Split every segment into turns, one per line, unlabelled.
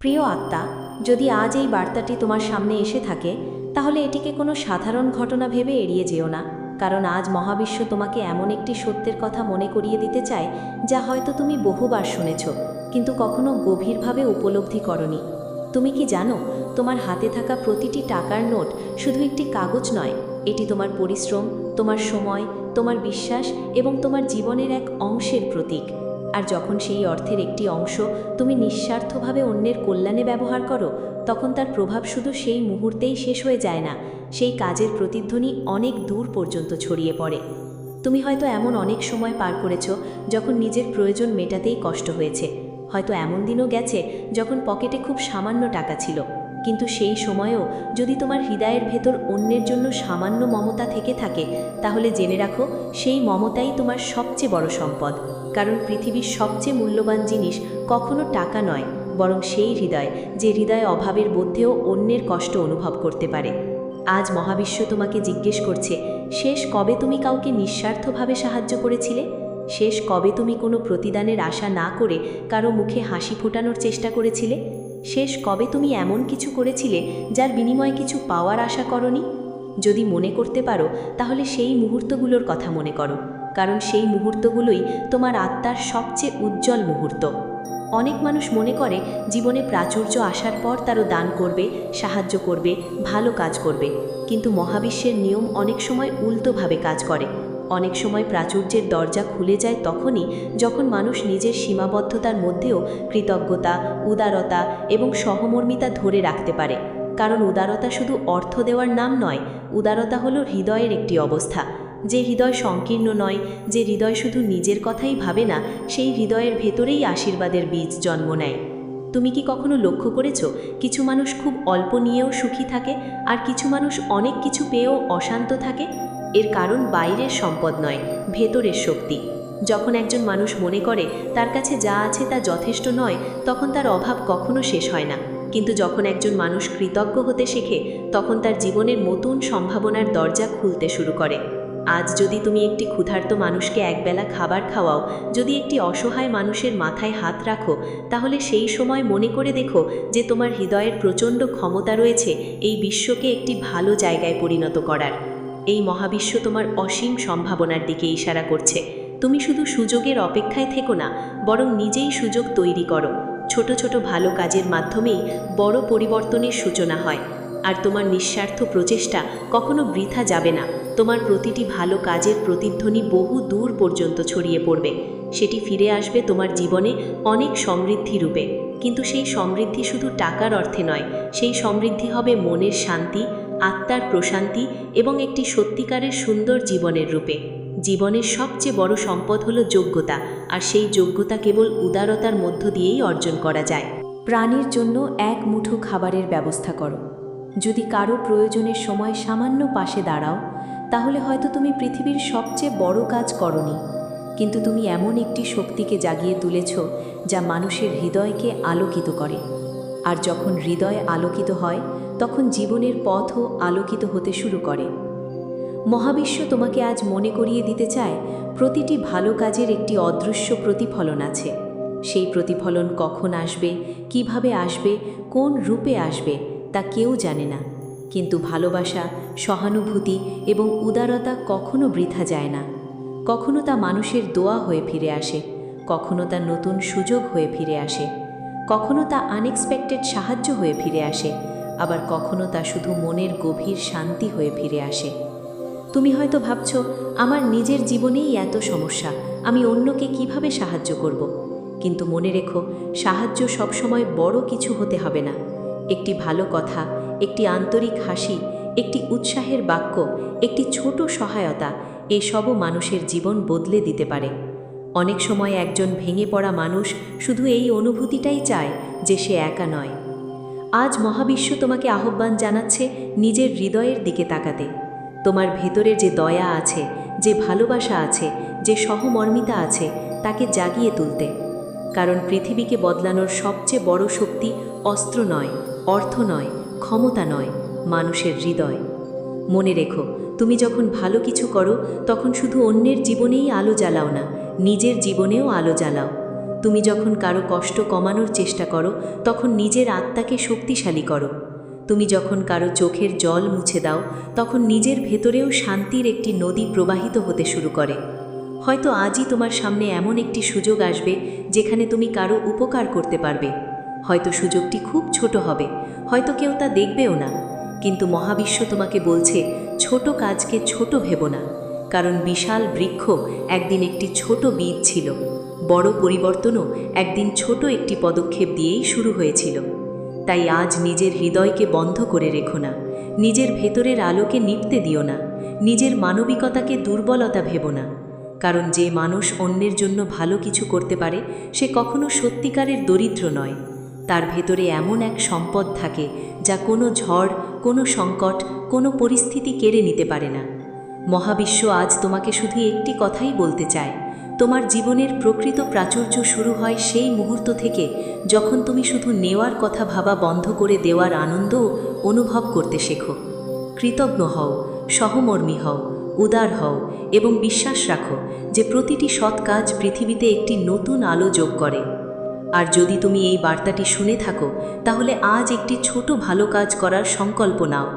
প্রিয় আত্মা, যদি আজ এই বার্তাটি তোমার সামনে এসে থাকে, তাহলে এটিকে কোনো সাধারণ ঘটনা ভেবে এড়িয়ে যেও না। কারণ আজ মহাবিশ্ব তোমাকে এমন একটি সত্যের কথা মনে করিয়ে দিতে চায়, যা হয়তো তুমি বহুবার শুনেছ, কিন্তু কখনো গভীরভাবে উপলব্ধি করনি। তুমি কি জানো, তোমার হাতে থাকা প্রতিটি টাকার নোট শুধু একটি কাগজ নয়, এটি তোমার পরিশ্রম, তোমার সময়, তোমার বিশ্বাস এবং তোমার জীবনের এক অংশের প্রতীক। আর যখন সেই অর্থের একটি অংশ তুমি নিঃস্বার্থভাবে অন্যের কল্যাণে ব্যবহার করো, তখন তার প্রভাব শুধু সেই মুহূর্তেই শেষ হয়ে যায় না, সেই কাজের প্রতিধ্বনি অনেক দূর পর্যন্ত ছড়িয়ে পড়ে। তুমি হয়তো এমন অনেক সময় পার করেছ যখন নিজের প্রয়োজন মেটাতেই কষ্ট হয়েছে। হয়তো এমন দিনও গেছে যখন পকেটে খুব সামান্য টাকা ছিল, কিন্তু সেই সময়েও যদি তোমার হৃদয়ের ভেতর অন্যের জন্য সামান্য মমতা থেকে থাকে, তাহলে জেনে রাখো, সেই মমতাই তোমার সবচেয়ে বড় সম্পদ। কারণ পৃথিবীর সবচেয়ে মূল্যবান জিনিস কখনো টাকা নয়, বরং সেই হৃদয়, যে হৃদয় অভাবের মধ্যেও অন্যের কষ্ট অনুভব করতে পারে। আজ মহাবিশ্ব তোমাকে জিজ্ঞেস করছে, শেষ কবে তুমি কাউকে নিঃস্বার্থভাবে সাহায্য করেছিলে? শেষ কবে তুমি কোনো প্রতিদানের আশা না করে কারো মুখে হাসি ফোটানোর চেষ্টা করেছিলে? শেষ কবে তুমি এমন কিছু করেছিলে যার বিনিময়ে কিছু পাওয়ার আশা করনি? যদি মনে করতে পারো, তাহলে সেই মুহূর্তগুলোর কথা মনে করো, কারণ সেই মুহূর্তগুলোই তোমার আত্মার সবচেয়ে উজ্জ্বল মুহূর্ত। অনেক মানুষ মনে করে জীবনে প্রাচুর্য আসার পর তারও দান করবে, সাহায্য করবে, ভালো কাজ করবে, কিন্তু মহাবিশ্বের নিয়ম অনেক সময় উল্টোভাবে কাজ করে। অনেক সময় প্রাচুর্যের দরজা খুলে যায় তখনই, যখন মানুষ নিজের সীমাবদ্ধতার মধ্যেও কৃতজ্ঞতা, উদারতা এবং সহমর্মিতা ধরে রাখতে পারে। কারণ উদারতা শুধু অর্থ দেওয়ার নাম নয়, উদারতা হলো হৃদয়ের একটি অবস্থা। যে হৃদয় সংকীর্ণ নয়, যে হৃদয় শুধু নিজের কথাই ভাবে না, সেই হৃদয়ের ভেতরেই আশীর্বাদের বীজ জন্ম নেয়। তুমি কি কখনো লক্ষ্য করেছো, কিছু মানুষ খুব অল্প নিয়েও সুখী থাকে, আর কিছু মানুষ অনেক কিছু পেয়েও অশান্ত থাকে? এর কারণ বাইরের সম্পদ নয়, ভেতরের শক্তি। যখন একজন মানুষ মনে করে তার কাছে যা আছে তা যথেষ্ট নয়, তখন তার অভাব কখনো শেষ হয় না। কিন্তু যখন একজন মানুষ কৃতজ্ঞ হতে শেখে, তখন তার জীবনের নতুন সম্ভাবনার দরজা খুলতে শুরু করে। আজ যদি তুমি একটি ক্ষুধার্ত মানুষকে একবেলা খাবার খাওয়াও, যদি একটি অসহায় মানুষের মাথায় হাত রাখো, তাহলে সেই সময় মনে করে দেখো যে তোমার হৃদয়ের প্রচণ্ড ক্ষমতা রয়েছে এই বিশ্বকে একটি ভালো জায়গায় পরিণত করার। এই মহাবিশ্ব তোমার অসীম সম্ভাবনার দিকে ইশারা করছে। তুমি শুধু সুযোগের অপেক্ষায় থেকো না, বরং নিজেই সুযোগ তৈরি করো। ছোট ছোট ভালো কাজের মাধ্যমেই বড় পরিবর্তনের সূচনা হয়। আর তোমার নিঃস্বার্থ প্রচেষ্টা কখনো বৃথা যাবে না। তোমার প্রতিটি ভালো কাজের প্রতিধ্বনি বহু দূর পর্যন্ত ছড়িয়ে পড়বে। সেটি ফিরে আসবে তোমার জীবনে অনেক সমৃদ্ধি রূপে। কিন্তু সেই সমৃদ্ধি শুধু টাকার অর্থে নয়, সেই সমৃদ্ধি হবে মনের শান্তি, আত্মার প্রশান্তি এবং একটি সত্যিকারের সুন্দর জীবনের রূপে। জীবনের সবচেয়ে বড় সম্পদ হলো যোগ্যতা, আর সেই যোগ্যতা কেবল উদারতার মধ্য দিয়েই অর্জন করা যায়। প্রাণীর জন্য এক মুঠো খাবারের ব্যবস্থা করো। যদি কারো প্রয়োজনের সময় সামান্য পাশে দাঁড়াও, তাহলে হয়তো তুমি পৃথিবীর সবচেয়ে বড় কাজ করনি, কিন্তু তুমি এমন একটি শক্তিকে জাগিয়ে তুলেছ যা মানুষের হৃদয়কে আলোকিত করে। আর যখন হৃদয় আলোকিত হয়, তখন জীবনের পথও আলোকিত হতে শুরু করে। মহাবিশ্ব তোমাকে আজ মনে করিয়ে দিতে চায়, প্রতিটি ভালো কাজের একটি অদৃশ্য প্রতিফলন আছে। সেই প্রতিফলন কখন আসবে, কিভাবে আসবে, কোন রূপে আসবে তা কেউ জানে না, কিন্তু ভালোবাসা, সহানুভূতি এবং উদারতা কখনো বৃথা যায় না। কখনো তা মানুষের দোয়া হয়ে ফিরে আসে, কখনো তা নতুন সুযোগ হয়ে ফিরে আসে, কখনো তা আনএক্সপেক্টেড সাহায্য হয়ে ফিরে আসে, আবার কখনো তা শুধু মনের গভীর শান্তি হয়ে ফিরে আসে। তুমি হয়তো ভাবছো, আমার নিজের জীবনেই এত সমস্যা, আমি অন্যকে কিভাবে সাহায্য করব? কিন্তু মনে রেখো, সাহায্য সবসময় বড় কিছু হতে হবে না। একটি ভালো কথা, একটি আন্তরিক হাসি, একটি উৎসাহের বাক্য, একটি ছোট সহায়তা, এসবও মানুষের জীবন বদলে দিতে পারে। অনেক সময় একজন ভেঙে পড়া মানুষ শুধু এই অনুভূতিটাই চায় যে সে একা নয়। আজ মহাবিশ্ব তোমাকে আহ্বান জানাচ্ছে নিজের হৃদয়ের দিকে তাকাতে। তোমার ভেতরে যে দয়া আছে, যে ভালোবাসা আছে, যে সহমর্মিতা আছে, তাকে জাগিয়ে তুলতে। কারণ পৃথিবীকে বদলানোর সবচেয়ে বড় শক্তি অস্ত্র নয়, অর্থ নয়, ক্ষমতা নয়, মানুষের হৃদয়। মনে রেখো, তুমি যখন ভালো কিছু করো, তখন শুধু অন্যের জীবনেই আলো জ্বালাও না, নিজের জীবনেও আলো জ্বালাও। তুমি যখন কারো কষ্ট কমানোর চেষ্টা করো তখন নিজের আত্মাকে শক্তিশালী করো। তুমি যখন কারো চোখের জল মুছে দাও তখন নিজের ভেতরেও শান্তির একটি নদী প্রবাহিত হতে শুরু করে। হয়তো আজই তোমার সামনে এমন একটি সুযোগ আসবে যেখানে তুমি কারো উপকার করতে পারবে। হয়তো সুযোগটি খুব ছোট হবে, হয়তো কেউ তা দেখবেও না, কিন্তু মহাবিশ্ব তোমাকে বলছে ছোট কাজকে ছোট ভেবো না, কারণ বিশাল বৃক্ষ একদিন একটি ছোট বীজ ছিল, বড় পরিবর্তনও একদিন ছোট একটি পদক্ষেপ দিয়েই শুরু হয়েছিল। তাই আজ নিজের হৃদয়কে বন্ধ করে রেখো না, নিজের ভেতরের আলোকে নিভতে দিও না, নিজের মানবিকতাকে দুর্বলতা ভেবো না, কারণ যে মানুষ অন্যের জন্য ভালো কিছু করতে পারে সে কখনো সত্যিকারের দরিদ্র নয়। তার ভেতরে এমন এক সম্পদ থাকে যা কোনো ঝড়, কোনো সংকট, কোনো পরিস্থিতি কেড়ে নিতে পারে না। মহাবিশ্ব আজ তোমাকে শুধু একটি কথাই বলতে চায়, তোমার জীবনের প্রকৃত প্রাচুর্য শুরু হয় সেই মুহূর্ত থেকে যখন তুমি শুধু নেওয়ার কথা ভাবা বন্ধ করে দেওয়ার আনন্দ অনুভব করতে শেখো। কৃতজ্ঞ হও, সহমর্মী হও, উদার হও এবং বিশ্বাস রাখো যে প্রতিটি সৎ কাজ পৃথিবীতে একটি নতুন আলো যোগ করে। আর যদি তুমি এই বার্তাটি শুনে থাকো তাহলে আজ একটি ছোট ভালো কাজ করার সংকল্প নাও।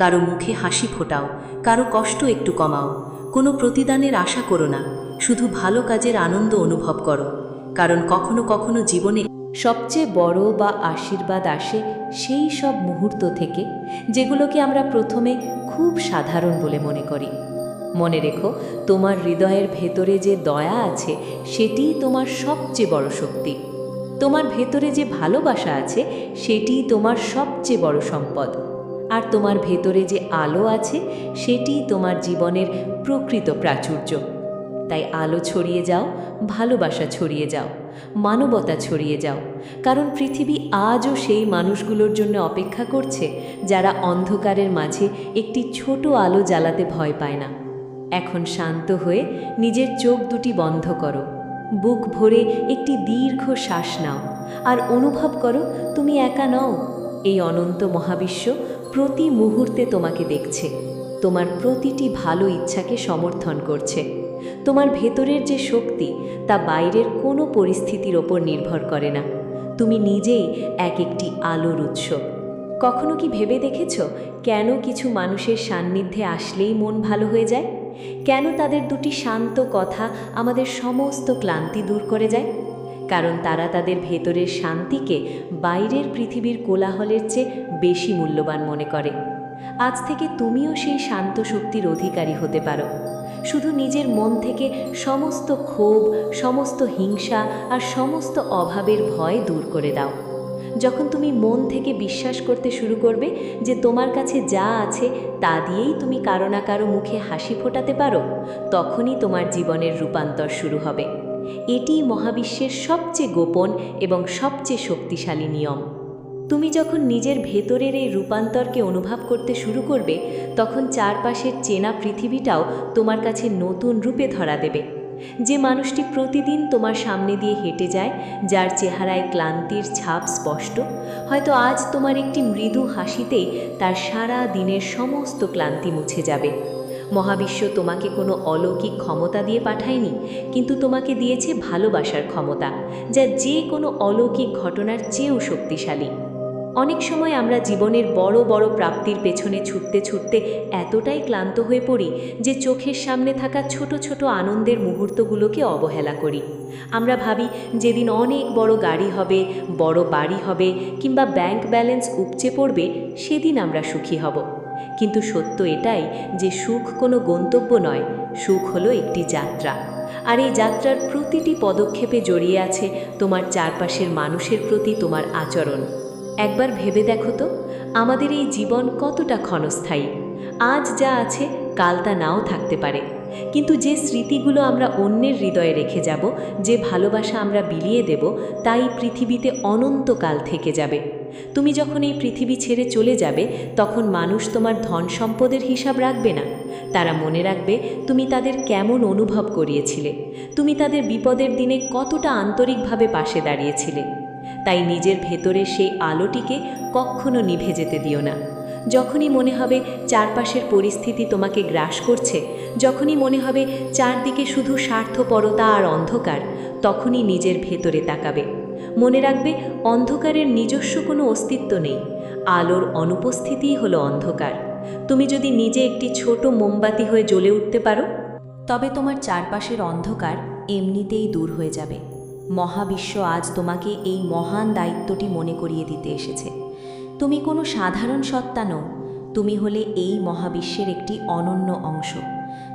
কারো মুখে হাসি ফোটাও, কারো কষ্ট একটু কমাও, কোনো প্রতিদানের আশা করো না, শুধু ভালো কাজের আনন্দ অনুভব করো। কারণ কখনো কখনো জীবনে সবচেয়ে বড় বা আশীর্বাদ আসে সেই সব মুহূর্ত থেকে যেগুলোকে আমরা প্রথমে খুব সাধারণ বলে মনে করি। মনে রেখো, তোমার হৃদয়ের ভেতরে যে দয়া আছে সেটিই তোমার সবচেয়ে বড় শক্তি। তোমার ভেতরে যে ভালোবাসা আছে সেটিই তোমার সবচেয়ে বড় সম্পদ। আর তোমার ভেতরে যে আলো আছে সেটিই তোমার জীবনের প্রকৃত প্রাচুর্য। তাই আলো ছড়িয়ে যাও, ভালোবাসা ছড়িয়ে যাও, মানবতা ছড়িয়ে যাও, কারণ পৃথিবী আজও সেই মানুষগুলোর জন্য অপেক্ষা করছে যারা অন্ধকারের মাঝে একটি ছোট আলো জ্বালাতে ভয় পায় না। এখন শান্ত হয়ে নিজের চোখ দুটি বন্ধ করো, বুক ভরে একটি দীর্ঘ শ্বাস নাও আর অনুভব করো তুমি একা নও। এই অনন্ত মহাবিশ্ব প্রতি মুহূর্তে তোমাকে দেখছে, তোমার প্রতিটি ভালো ইচ্ছাকে সমর্থন করছে। তোমার ভেতরের যে শক্তি তা বাইরের কোনো পরিস্থিতির ওপর নির্ভর করে না। তুমি নিজেই এক একটি আলোর উৎস। কখনো কি ভেবে দেখেছ কেন কিছু মানুষের সান্নিধ্যে আসলেই মন ভালো হয়ে যায়? কেন তাদের দুটি শান্ত কথা আমাদের সমস্ত ক্লান্তি দূর করে যায়? কারণ তারা তাদের ভেতরের শান্তিকে বাইরের পৃথিবীর কোলাহলের চেয়ে বেশি মূল্যবান মনে করে। আজ থেকে তুমিও সেই শান্ত শক্তির অধিকারী হতে পারো। শুধু নিজের মন থেকে সমস্ত ক্ষোভ, সমস্ত হিংসা আর সমস্ত অভাবের ভয় দূর করে দাও। যখন তুমি মন থেকে বিশ্বাস করতে শুরু করবে যে তোমার কাছে যা আছে তা দিয়েই তুমি কারো না কারো মুখে হাসি ফোটাতে পারো, তখনই তোমার জীবনের রূপান্তর শুরু হবে। এটিই মহাবিশ্বের সবচেয়ে গোপন এবং সবচেয়ে শক্তিশালী নিয়ম। তুমি যখন নিজের ভেতরের এই রূপান্তরকে অনুভব করতে শুরু করবে তখন চারপাশের চেনা পৃথিবীটাও তোমার কাছে নতুন রূপে ধরা দেবে। যে মানুষটি প্রতিদিন তোমার সামনে দিয়ে হেঁটে যায়, যার চেহারায় ক্লান্তির ছাপ স্পষ্ট, হয়তো আজ তোমার একটি মৃদু হাসিতেই তার সারা দিনের সমস্ত ক্লান্তি মুছে যাবে। মহাবিশ্ব তোমাকে কোনো অলৌকিক ক্ষমতা দিয়ে পাঠায়নি, কিন্তু তোমাকে দিয়েছে ভালোবাসার ক্ষমতা, যা যে কোনো অলৌকিক ঘটনার চেয়েও শক্তিশালী। অনেক সময় আমরা জীবনের বড় বড় প্রাপ্তির পেছনে ছুটতে ছুটতে এতটাই ক্লান্ত হয়ে পড়ি যে চোখের সামনে থাকা ছোট ছোট আনন্দের মুহূর্তগুলোকে অবহেলা করি। আমরা ভাবি যেদিন অনেক বড় গাড়ি হবে, বড় বাড়ি হবে কিংবা ব্যাংক ব্যালেন্স উপচে পড়বে সেদিন আমরা সুখী হব। কিন্তু সত্য এটাই যে সুখ কোনো গন্তব্য নয়, সুখ হলো একটি যাত্রা। আর এই যাত্রার প্রতিটি পদক্ষেপে জড়িয়ে আছে তোমার চারপাশের মানুষের প্রতি তোমার আচরণ। একবার ভেবে দেখো তো, আমাদের এই জীবন কতটা ক্ষণস্থায়ী। আজ যা আছে কাল তা নাও থাকতে পারে, কিন্তু যে স্মৃতিগুলো আমরা অন্যের হৃদয়ে রেখে যাব, যে ভালোবাসা আমরা বিলিয়ে দেব, তাই পৃথিবীতে অনন্তকাল থেকে যাবে। তুমি যখন এই পৃথিবী ছেড়ে চলে যাবে তখন মানুষ তোমার ধন সম্পদের হিসাব রাখবে না, তারা মনে রাখবে তুমি তাদের কেমন অনুভব করিয়েছিলে, তুমি তাদের বিপদের দিনে কতটা আন্তরিকভাবে পাশে দাঁড়িয়েছিলে। তাই নিজের ভেতরে সেই আলোটিকে কখনো নিভে যেতে দিও না। যখনই মনে হবে চারপাশের পরিস্থিতি তোমাকে গ্রাস করছে, যখনই মনে হবে চারদিকে শুধু স্বার্থপরতা আর অন্ধকার, তখনই নিজের ভেতরে তাকাবে। মনে রাখবে, অন্ধকারের নিজস্ব কোনো অস্তিত্ব নেই। আলোর অনুপস্থিতিই হলো অন্ধকার। তুমি যদি নিজে একটি ছোট মোমবাতি হয়ে জ্বলে উঠতে পারো, তবে তোমার চারপাশের অন্ধকার এমনিতেই দূর হয়ে যাবে। মহাবিশ্ব আজ তোমাকে এই মহান দায়িত্বটি মনে করিয়ে দিতে এসেছে। তুমি কোনো সাধারণ সত্তা নও, তুমি হলে এই মহাবিশ্বের একটি অনন্য অংশ।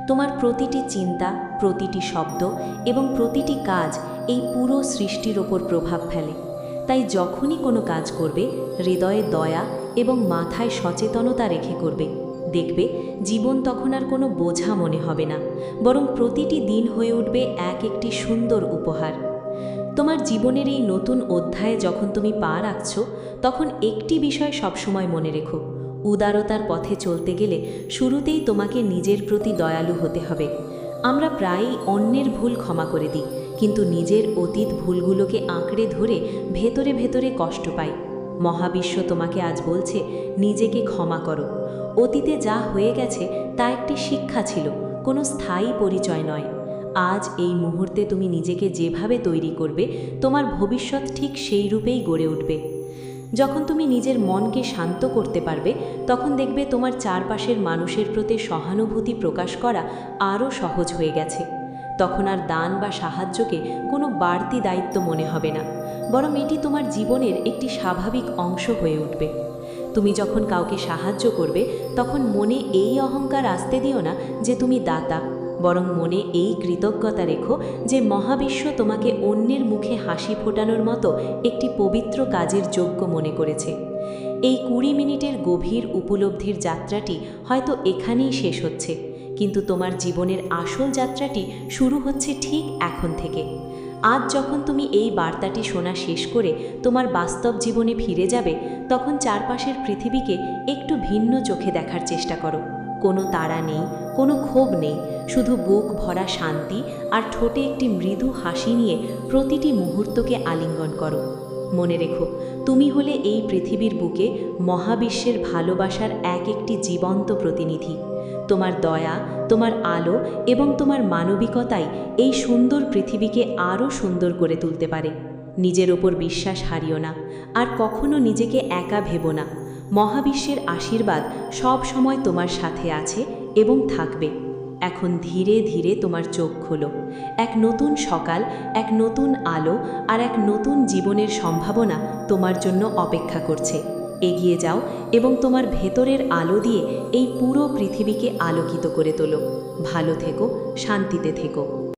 তোমার প্রতিটি চিন্তা, প্রতিটি শব্দ এবং প্রতিটি কাজ এই পুরো সৃষ্টির ওপর প্রভাব ফেলে। তাই যখনই কোনো কাজ করবে, হৃদয়ে দয়া এবং মাথায় সচেতনতা রেখে করবে। দেখবে, জীবন তখন আর কোনো বোঝা মনে হবে না, বরং প্রতিটি দিন হয়ে উঠবে এক একটি সুন্দর উপহার। তোমার জীবনের এই নতুন অধ্যায়ে যখন তুমি পা রাখছ, তখন একটি বিষয় সবসময় মনে রেখো, উদারতার পথে চলতে গেলে শুরুতেই তোমাকে নিজের প্রতি দয়ালু হতে হবে। আমরা প্রায়ই অন্যের ভুল ক্ষমা করে দিই, কিন্তু নিজের অতীত ভুলগুলোকে আঁকড়ে ধরে ভেতরে ভেতরে কষ্ট পাই। মহাবিশ্ব তোমাকে আজ বলছে, নিজেকে ক্ষমা করো। অতীতে যা হয়ে গেছে তা একটি শিক্ষা ছিল, কোনো স্থায়ী পরিচয় নয়। আজ এই মুহূর্তে তুমি নিজেকে যেভাবে তৈরি করবে, তোমার ভবিষ্যৎ ঠিক সেই রূপেই গড়ে উঠবে। যখন তুমি নিজের মনকে শান্ত করতে পারবে, তখন দেখবে তোমার চারপাশের মানুষের প্রতি সহানুভূতি প্রকাশ করা আরও সহজ হয়ে গেছে। তখন আর দান বা সাহায্যকে কোনো বাড়তি দায়িত্ব মনে হবে না, বরং এটি তোমার জীবনের একটি স্বাভাবিক অংশ হয়ে উঠবে। তুমি যখন কাউকে সাহায্য করবে, তখন মনে এই অহংকার আসতে দিও না যে তুমি দাতা, বরং মনে এই কৃতজ্ঞতা রেখো যে মহাবিশ্ব তোমাকে অন্যের মুখে হাসি ফোটানোর মতো একটি পবিত্র কাজের যোগ্য মনে করেছে। এই 20 মিনিটের গভীর উপলব্ধির যাত্রাটি হয়তো এখানেই শেষ হচ্ছে, কিন্তু তোমার জীবনের আসল যাত্রাটি শুরু হচ্ছে ঠিক এখন থেকে। আজ যখন তুমি এই বার্তাটি শোনা শেষ করে তোমার বাস্তব জীবনে ফিরে যাবে, তখন চারপাশের পৃথিবীকে একটু ভিন্ন চোখে দেখার চেষ্টা করো। কোনো তাড়া নেই, কোনো ক্ষোভ নেই, শুধু বুক ভরা শান্তি আর ঠোঁটে একটি মৃদু হাসি নিয়ে প্রতিটি মুহূর্তকে আলিঙ্গন করো। মনে রেখো, তুমি হলে এই পৃথিবীর বুকে মহাবিশ্বের ভালোবাসার এক একটি জীবন্ত প্রতিনিধি। তোমার দয়া, তোমার আলো এবং তোমার মানবিকতাই এই সুন্দর পৃথিবীকে আরও সুন্দর করে তুলতে পারে। নিজের ওপর বিশ্বাস হারিও না, আর কখনো নিজেকে একা ভেবো না। মহাবিশ্বের আশীর্বাদ সব সময় তোমার সাথে আছে এবং থাকবে। এখন ধীরে ধীরে তোমার চোখ খোলো। এক নতুন সকাল, এক নতুন আলো আর এক নতুন জীবনের সম্ভাবনা তোমার জন্য অপেক্ষা করছে। এগিয়ে যাও এবং তোমার ভেতরের আলো দিয়ে এই পুরো পৃথিবীকে আলোকিত করে তোলো। ভালো থেকো, শান্তিতে থেকো।